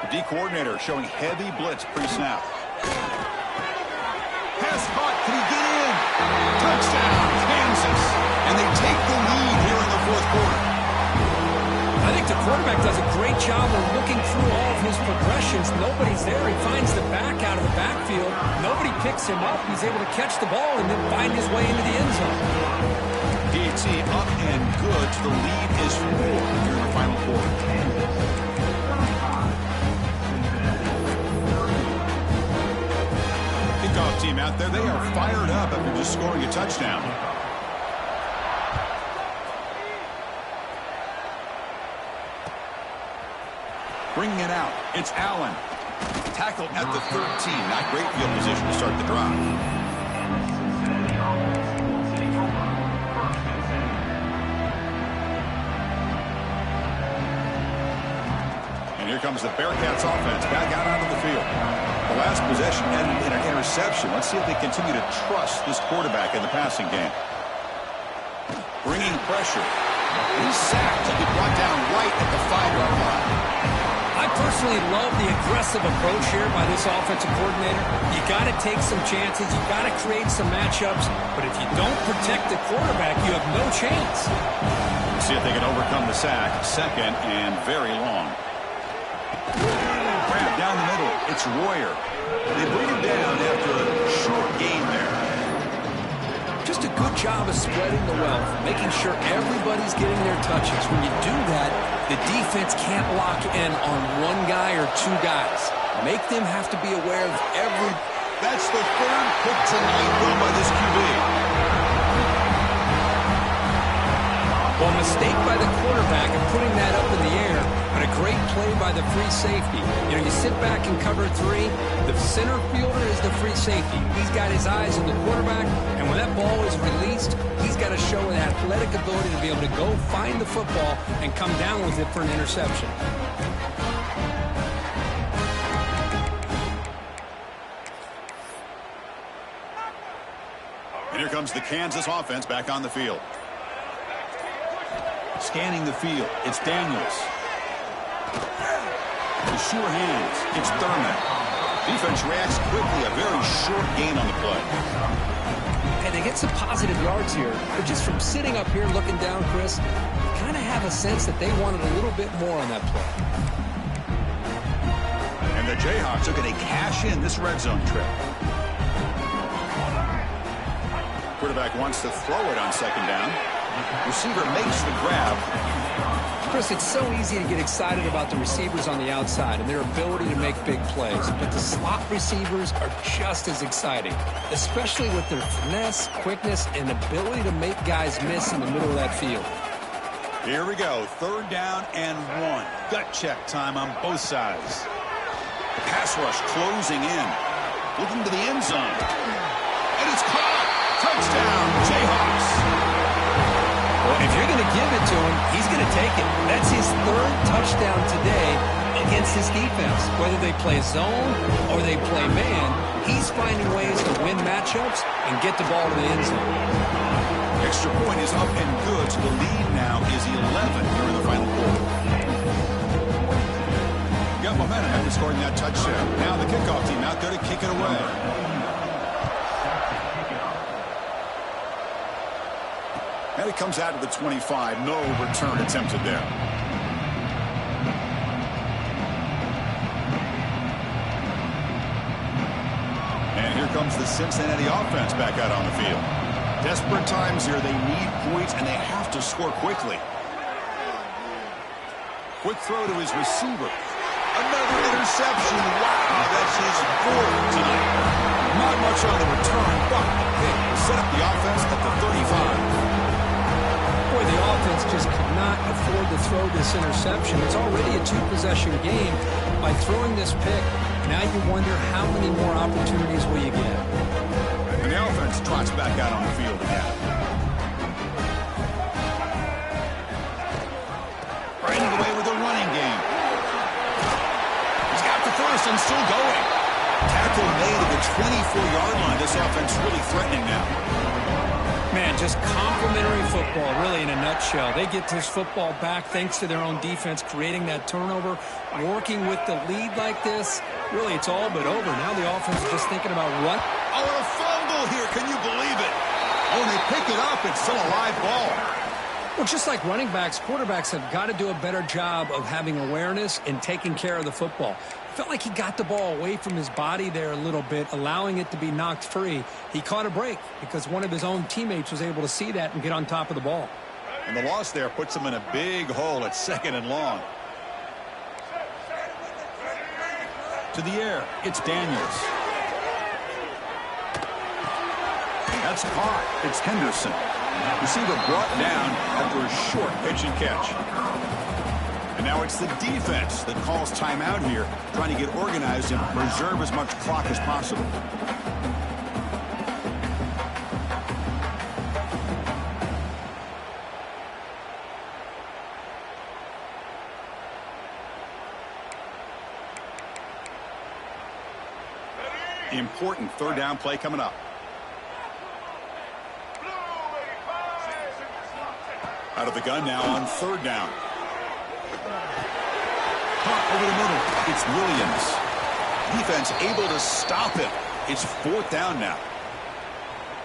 The D coordinator showing heavy blitz pre-snap. Pass caught. Can he get in? Touchdown, Kansas. And they take the lead here in the fourth quarter. I think the quarterback does a great job of looking through all of his progressions. Nobody's there. He finds the back out of the backfield. Nobody picks him up. He's able to catch the ball and then find his way into the end zone. DT up and good. The lead is 4 here in the final quarter. Kickoff team out there. They are fired up after just scoring a touchdown. Bringing it out. It's Allen. Tackled at the 13. Not great field position to start the drive. Here comes the Bearcats offense back out onto the field. The last possession ended in an interception. Let's see if they continue to trust this quarterback in the passing game. Bringing pressure. He's sacked. He'll be brought down right at the 5-yard line. I personally love the aggressive approach here by this offensive coordinator. You got to take some chances. You got to create some matchups. But if you don't protect the quarterback, you have no chance. See if they can overcome the sack. Second and very long. Grab down the middle. It's Royer. They bring him down after a short gain there. Just a good job of spreading the wealth, making sure everybody's getting their touches. When you do that, the defense can't lock in on one guy or two guys. Make them have to be aware of every... That's the third pick tonight run by this QB. Well, mistake by the quarterback of putting that up in the air, but a great play by the free safety. You know, you sit back and cover 3. The center fielder is the free safety. He's got his eyes on the quarterback, and when that ball is released, he's got to show an athletic ability to be able to go find the football and come down with it for an interception. And here comes the Kansas offense back on the field. Scanning the field, it's Daniels. The sure hands, it's Thurman. Defense reacts quickly, a very short gain on the play. And they get some positive yards here, but just from sitting up here looking down, Chris, you kind of have a sense that they wanted a little bit more on that play. And the Jayhawks are going to cash in this red zone trip. Quarterback wants to throw it on second down. Receiver makes the grab. Chris, it's so easy to get excited about the receivers on the outside and their ability to make big plays, but the slot receivers are just as exciting, especially with their finesse, quickness, and ability to make guys miss in the middle of that field. Here we go, 3rd down and 1. Gut check time on both sides. Pass rush closing in. Looking to the end zone. And it's caught. Touchdown, Jayhawks. Well, if you're going to give it to him, he's going to take it. That's his 3rd touchdown today against this defense. Whether they play zone or they play man, he's finding ways to win matchups and get the ball to the end zone. Extra point is up and good, so the lead now is 11 here in the final quarter. Got momentum after scoring that touchdown. Now the kickoff team out there to kick it away. And it comes out to the 25. No return attempted there. And here comes the Cincinnati offense back out on the field. Desperate times here. They need points, and they have to score quickly. Quick throw to his receiver. Another interception. Wow, that's his 4th tonight. Not much on the return, but the pick will set up the offense at the 35. Boy, the offense just could not afford to throw this interception. It's already a 2-possession game. By throwing this pick, now you wonder how many more opportunities will you get. And the offense trots back out on the field again. Right away with the running game. He's got the first and still going. Tackle made at the 24-yard line. This offense really threatening now. Man, just complimentary football, really, in a nutshell. They get this football back thanks to their own defense, creating that turnover, working with the lead like this. Really, it's all but over. Now the offense is just thinking about what? Oh, and a fumble here. Can you believe it? Oh, and they pick it up. It's still a live ball. Well, just like running backs, quarterbacks have got to do a better job of having awareness and taking care of the football. Felt like he got the ball away from his body there a little bit, allowing it to be knocked free. He caught a break because one of his own teammates was able to see that and get on top of the ball. And the loss there puts him in a big hole at 2nd and long. To the air, it's Daniels. That's caught. It's Henderson. Receiver brought down after a short pitch and catch. And now it's the defense that calls timeout here, trying to get organized and preserve as much clock as possible. The important 3rd down play coming up. Out of the gun now on 3rd down. Caught over the middle. It's Williams. Defense able to stop him. It's 4th down now.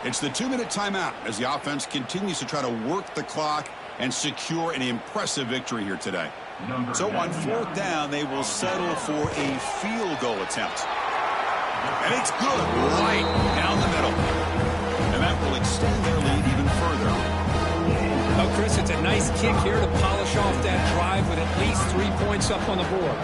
It's the 2-minute timeout as the offense continues to try to work the clock and secure an impressive victory here today. So on 4th down, they will settle for a field goal attempt. And it's good right down the middle. And that will extend their lead even further. Oh, Chris, it's a nice kick here to polish off that drive with at least 3 points up on the board.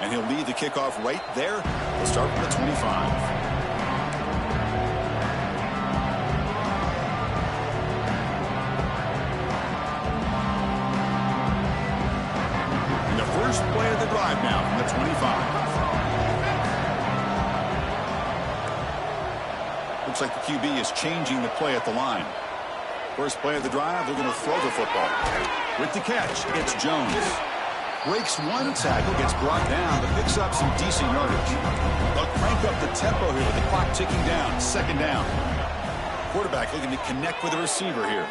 And he'll lead the kickoff right there. He'll start from the 25. First play of the drive now from the 25. Looks like the QB is changing the play at the line. First play of the drive, they're going to throw the football. With the catch, it's Jones. Breaks one tackle, gets brought down, but picks up some decent yardage. They'll crank up the tempo here with the clock ticking down. 2nd down. quarterback looking to connect with the receiver here.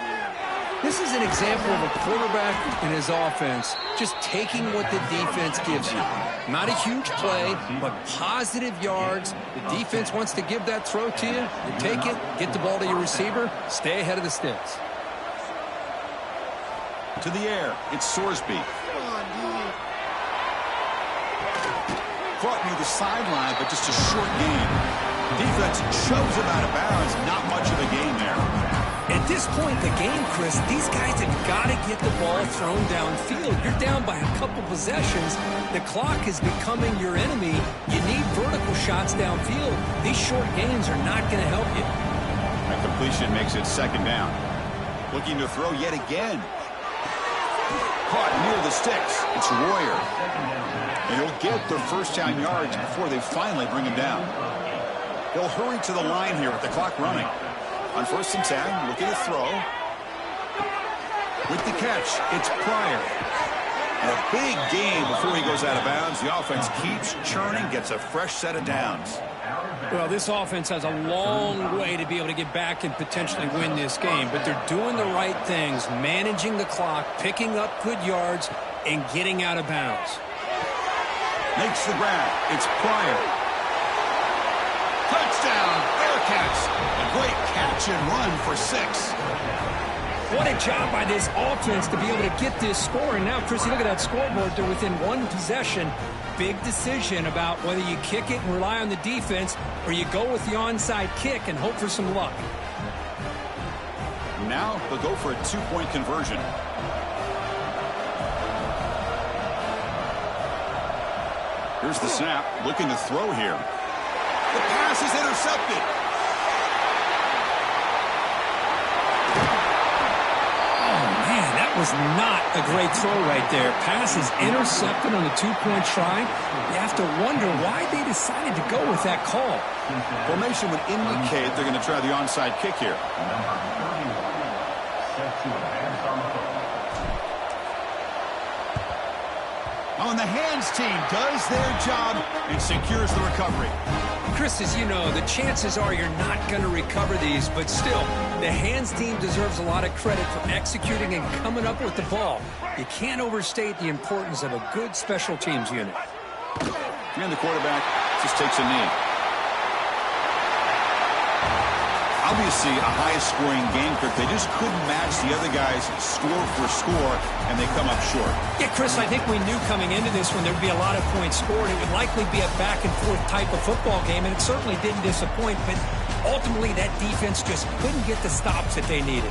This is an example of a quarterback and his offense just taking what the defense gives you. Not a huge play, but positive yards. The defense wants to give that throw to you. You take it, get the ball to your receiver, stay ahead of the sticks. To the air, it's Sorsby. Caught near the sideline, but just a short gain. Defense shoves him out of bounds. Not much of a gain there. At this point in the game, Chris, these guys have got to get the ball thrown downfield. You're down by a couple possessions. The clock is becoming your enemy. You need vertical shots downfield. These short gains are not going to help you. A completion makes it second down. Looking to throw yet again. Caught near the sticks. It's Royer. And he'll get their first down yards before they finally bring him down. They'll hurry to the line here with the clock running. On 1st and 10, looking to throw. With the catch, it's Pryor. And a big gain before he goes out of bounds. The offense keeps churning, gets a fresh set of downs. Well, this offense has a long way to be able to get back and potentially win this game, but they're doing the right things, managing the clock, picking up good yards, and getting out of bounds. Makes the grab. It's Pryor. Touchdown, Bearcats. A great catch and run for 6. What a job by this offense to be able to get this score. And now, Chris, you look at that scoreboard. They're within one possession. Big decision about whether you kick it and rely on the defense or you go with the onside kick and hope for some luck. Now they'll go for a 2-point conversion. Here's the snap. Looking to throw here. The pass is intercepted. Was not a great throw right there. Pass is intercepted on a 2-point try. You have to wonder why they decided to go with that call. Formation would indicate they're going to try the onside kick here. On the hands team does their job and secures the recovery. Chris, as you know, the chances are you're not going to recover these, but still, the hands team deserves a lot of credit for executing and coming up with the ball. You can't overstate the importance of a good special teams unit. And the quarterback just takes a knee. Obviously, a high-scoring game, Kirk. They just couldn't match the other guys score for score, and they come up short. Yeah, Chris, I think we knew coming into this one there would be a lot of points scored. It would likely be a back-and-forth type of football game, and it certainly didn't disappoint. But ultimately, that defense just couldn't get the stops that they needed.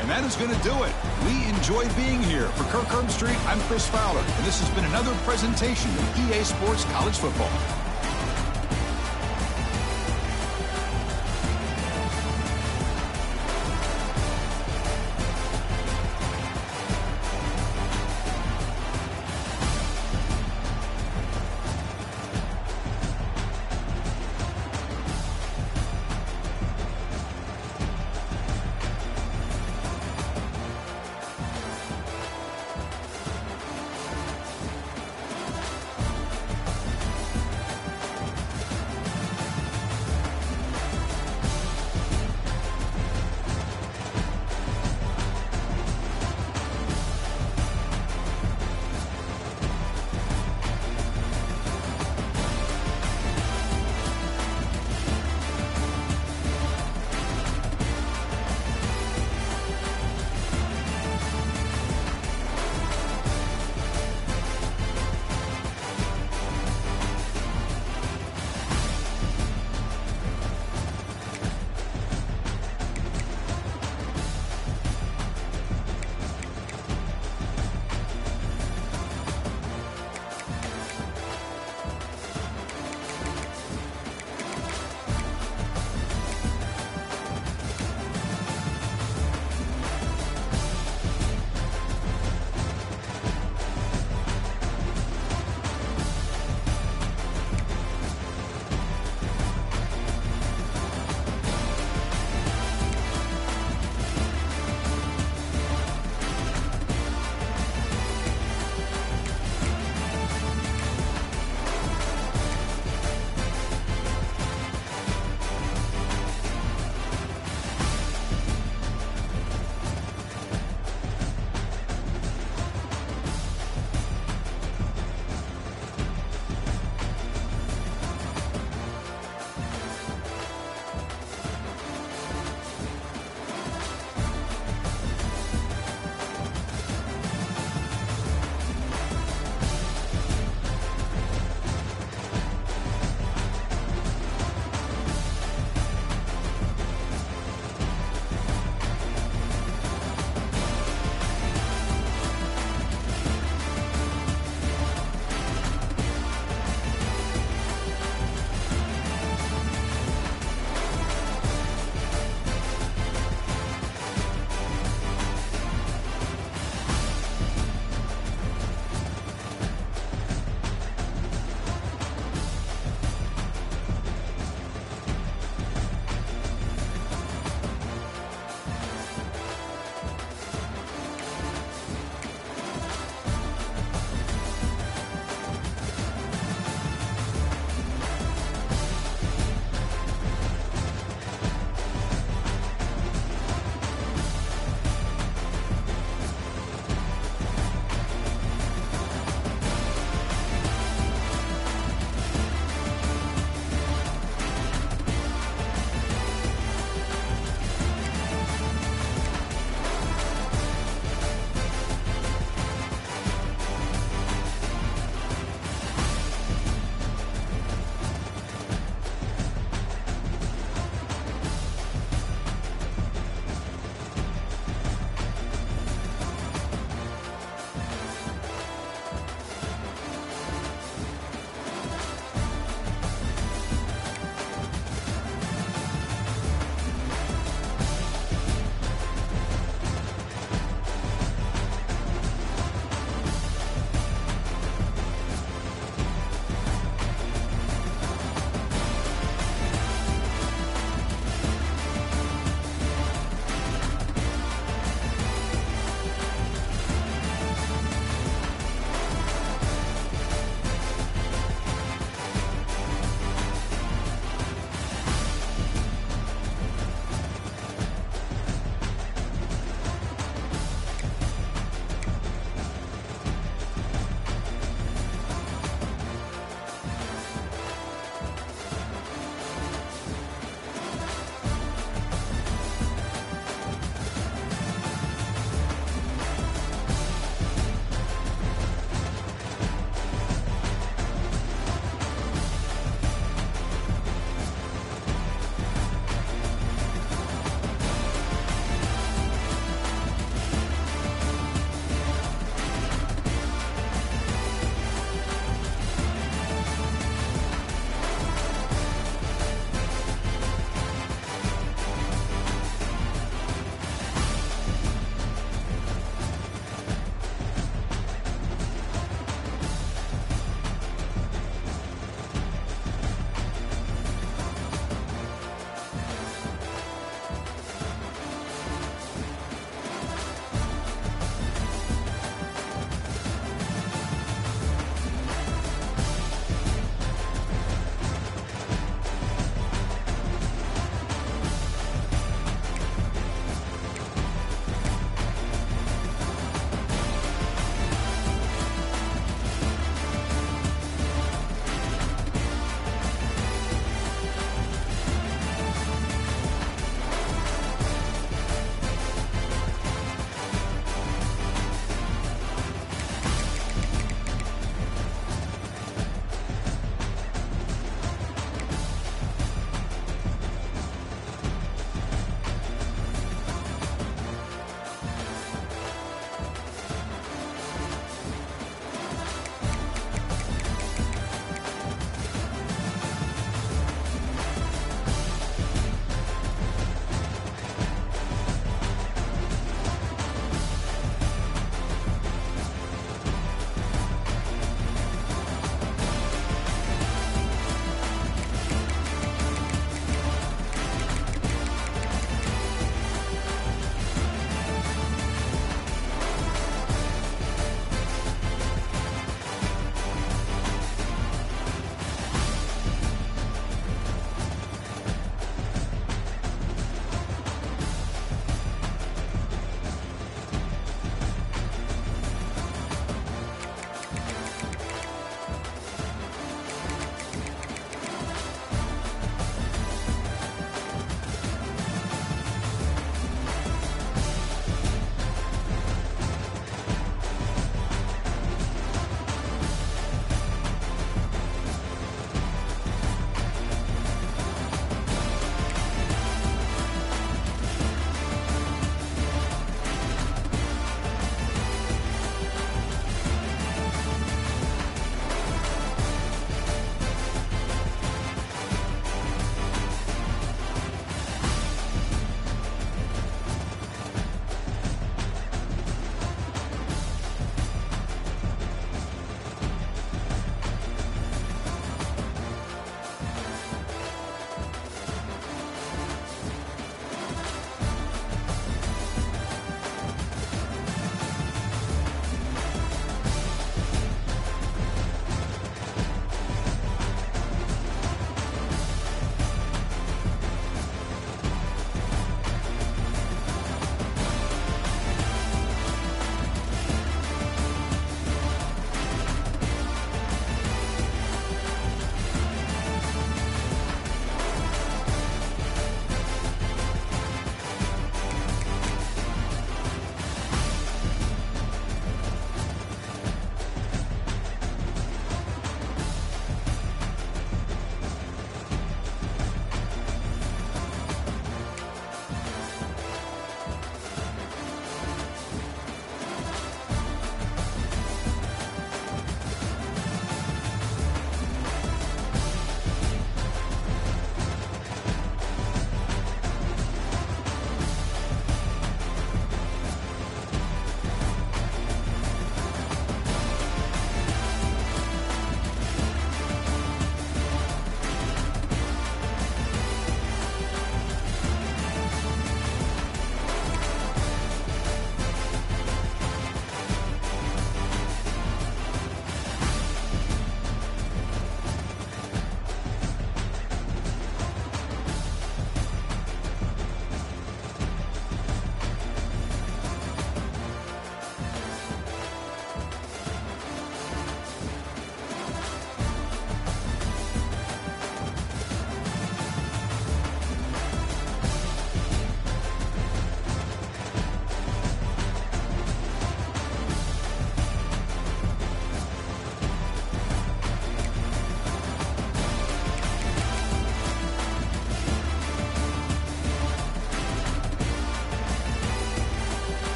And that is going to do it. We enjoyed being here. For Kirk Herbstreit, I'm Chris Fowler, and this has been another presentation of EA Sports College Football.